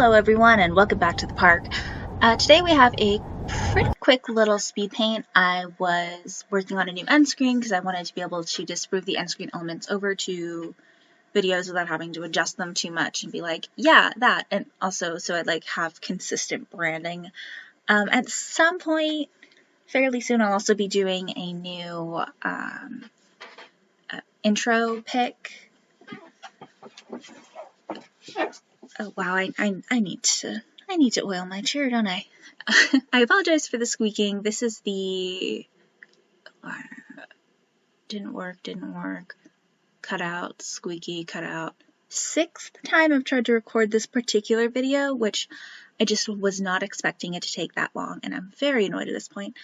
Hello everyone and welcome back to the park. Today we have a pretty quick little speed paint. I was working on a new end screen because I wanted to be able to just move the end screen elements over to videos without having to adjust them too much and be like, yeah, that. And also so I'd have consistent branding. At some point fairly soon I'll also be doing a new intro pic. Oh wow, I need to oil my chair, don't I? I apologize for the squeaking. This is the didn't work. Cut out, squeaky, cut out. 6th time I've tried to record this particular video, which I just was not expecting it to take that long, and I'm very annoyed at this point.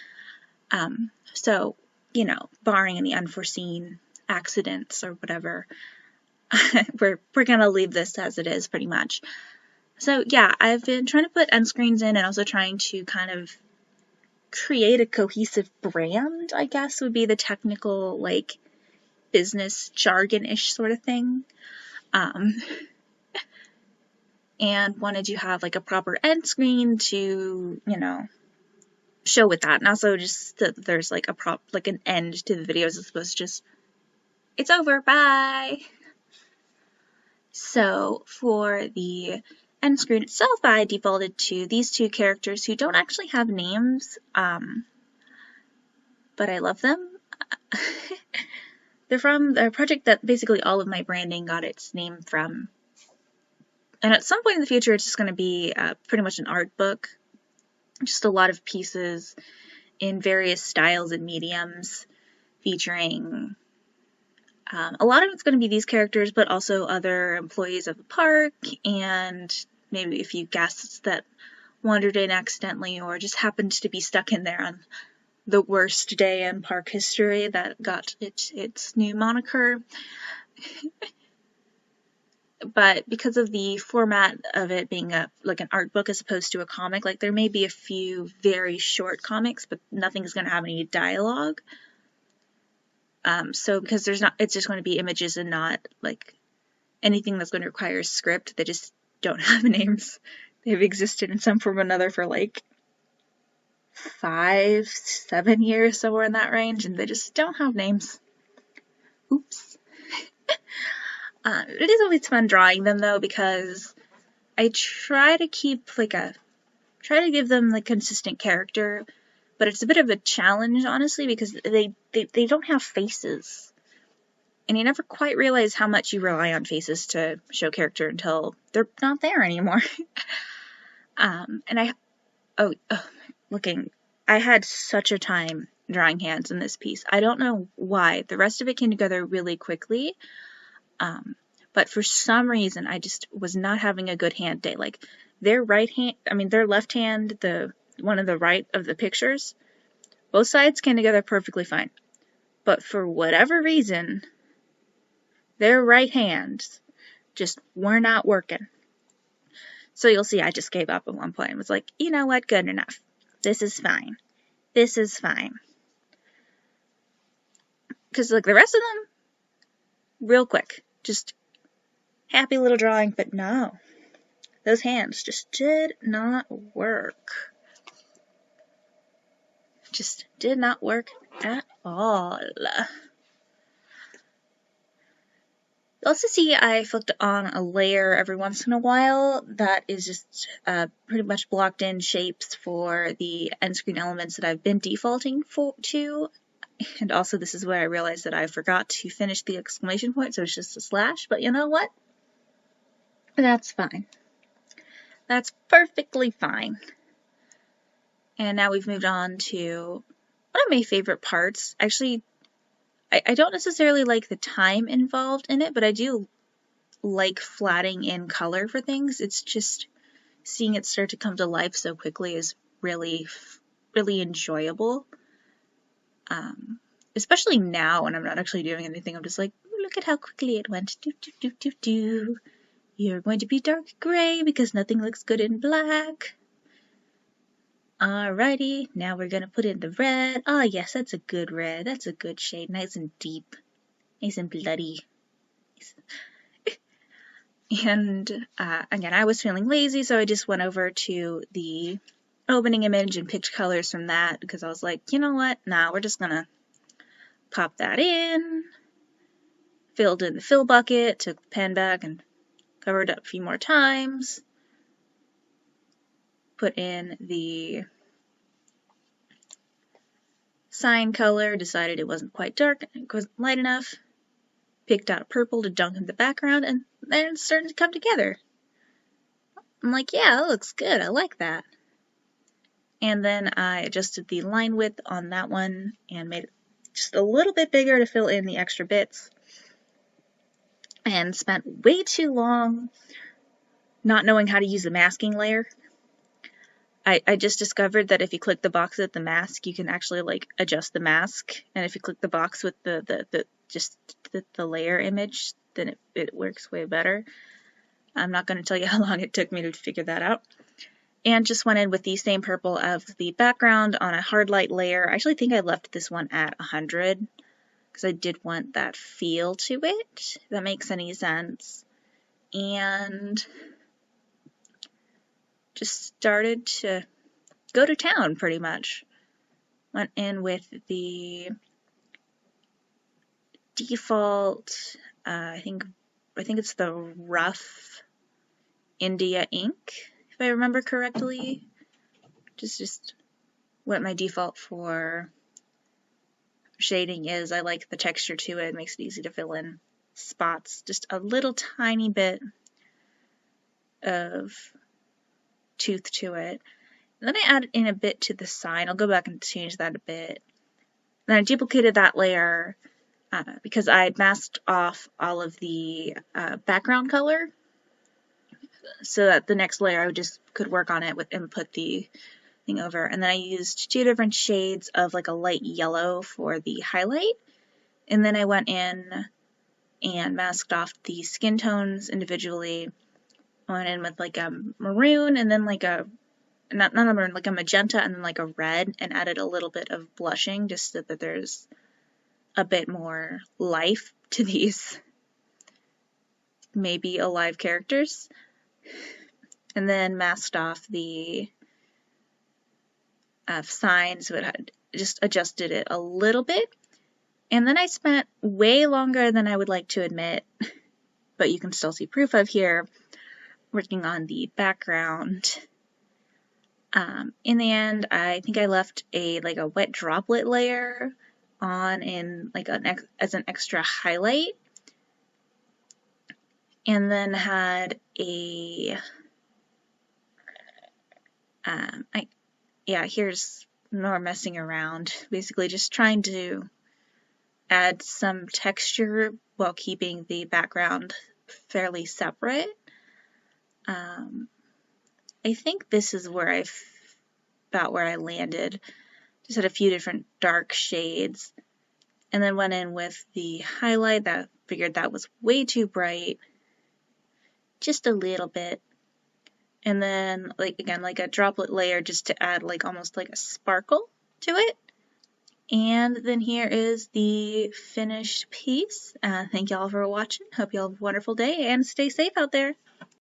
So, you know, barring any unforeseen accidents or whatever, we're gonna leave this as it is pretty much. So yeah, I've been trying to put end screens in and also trying to kind of create a cohesive brand, I guess would be the technical, business jargon-ish sort of thing. And wanted to have a proper end screen to, you know, show with that. And also just that there's an end to the videos as opposed to just, it's over, bye! So for the end screen itself, I defaulted to these two characters who don't actually have names, but I love them. They're from the project that basically all of my branding got its name from. And at some point in the future, it's just going to be pretty much an art book. Just a lot of pieces in various styles and mediums featuring a lot of it's going to be these characters, but also other employees of the park and maybe a few guests that wandered in accidentally or just happened to be stuck in there on the worst day in park history that got its new moniker. But because of the format of it being an art book as opposed to a comic, there may be a few very short comics, but nothing's going to have any dialogue. So because it's just going to be images and not anything that's going to require a script. They just don't have names. They've existed in some form or another for 5-7 years, somewhere in that range, and they just don't have names. Oops. It is always fun drawing them though, because I try to keep try to give them consistent character, but it's a bit of a challenge, honestly, because they don't have faces. And you never quite realize how much you rely on faces to show character until they're not there anymore. And I had such a time drawing hands in this piece. I don't know why. The rest of it came together really quickly. But for some reason, I just was not having a good hand day. Their left hand, the one on the right of the pictures, both sides came together perfectly fine. But for whatever reason, their right hands just were not working. So you'll see I just gave up at one point and was like, you know what, good enough. This is fine. This is fine. Because the rest of them, real quick, just happy little drawing, but no. Those hands just did not work. Just did not work at all. You'll also see I flicked on a layer every once in a while that is just pretty much blocked in shapes for the end screen elements that I've been defaulting to. And also this is where I realized that I forgot to finish the exclamation point, so it's just a slash, but you know what? That's fine. That's perfectly fine. And now we've moved on to one of my favorite parts. Actually, I don't necessarily like the time involved in it, but I do like flatting in color for things. It's just seeing it start to come to life so quickly is really, really enjoyable. Especially now when I'm not actually doing anything. I'm just like, look at how quickly it went. Do, do, do, do, do. You're going to be dark gray because nothing looks good in black. Alrighty, now we're going to put in the red. Oh yes, that's a good red. That's a good shade. Nice and deep. Nice and bloody. And again, I was feeling lazy, so I just went over to the opening image and picked colors from that because I was like, you know what? Nah, we're just gonna pop that in. Filled in the fill bucket, took the pen back and covered up a few more times. Put in the sign color, decided it wasn't quite dark, it wasn't light enough. Picked out purple to dunk in the background, and then it started to come together. I'm like, yeah, that looks good, I like that. And then I adjusted the line width on that one and made it just a little bit bigger to fill in the extra bits. And spent way too long not knowing how to use the masking layer. I just discovered that if you click the box with the mask, you can actually like adjust the mask, and if you click the box with the layer image, then it works way better. I'm not going to tell you how long it took me to figure that out. And just went in with the same purple as the background on a hard light layer. I actually think I left this one at 100 because I did want that feel to it, if that makes any sense. And just started to go to town pretty much. Went in with the default, I think it's the rough India ink, if I remember correctly. Just what my default for shading is. I like the texture to it. It makes it easy to fill in spots. Just a little tiny bit of tooth to it. And then I added in a bit to the sign. I'll go back and change that a bit. Then I duplicated that layer because I had masked off all of the background color so that the next layer I just could work on it with and put the thing over. And then I used 2 different shades of like a light yellow for the highlight. And then I went in and masked off the skin tones individually. I went in with like a maroon and then like a, not a maroon, like a magenta and then like a red, and added a little bit of blushing just so that there's a bit more life to these maybe alive characters. And then masked off the sign, so it had just adjusted it a little bit. And then I spent way longer than I would like to admit, but you can still see proof of here, working on the background. In the end, I think I left a wet droplet layer on in like as an extra highlight, and then had a here's more messing around, basically just trying to add some texture while keeping the background fairly separate. I think this is where about where I landed. Just had a few different dark shades, and then went in with the highlight. That figured that was way too bright, just a little bit, and then again like a droplet layer just to add like almost like a sparkle to it. And then here is the finished piece. Thank y'all for watching. Hope y'all have a wonderful day and stay safe out there.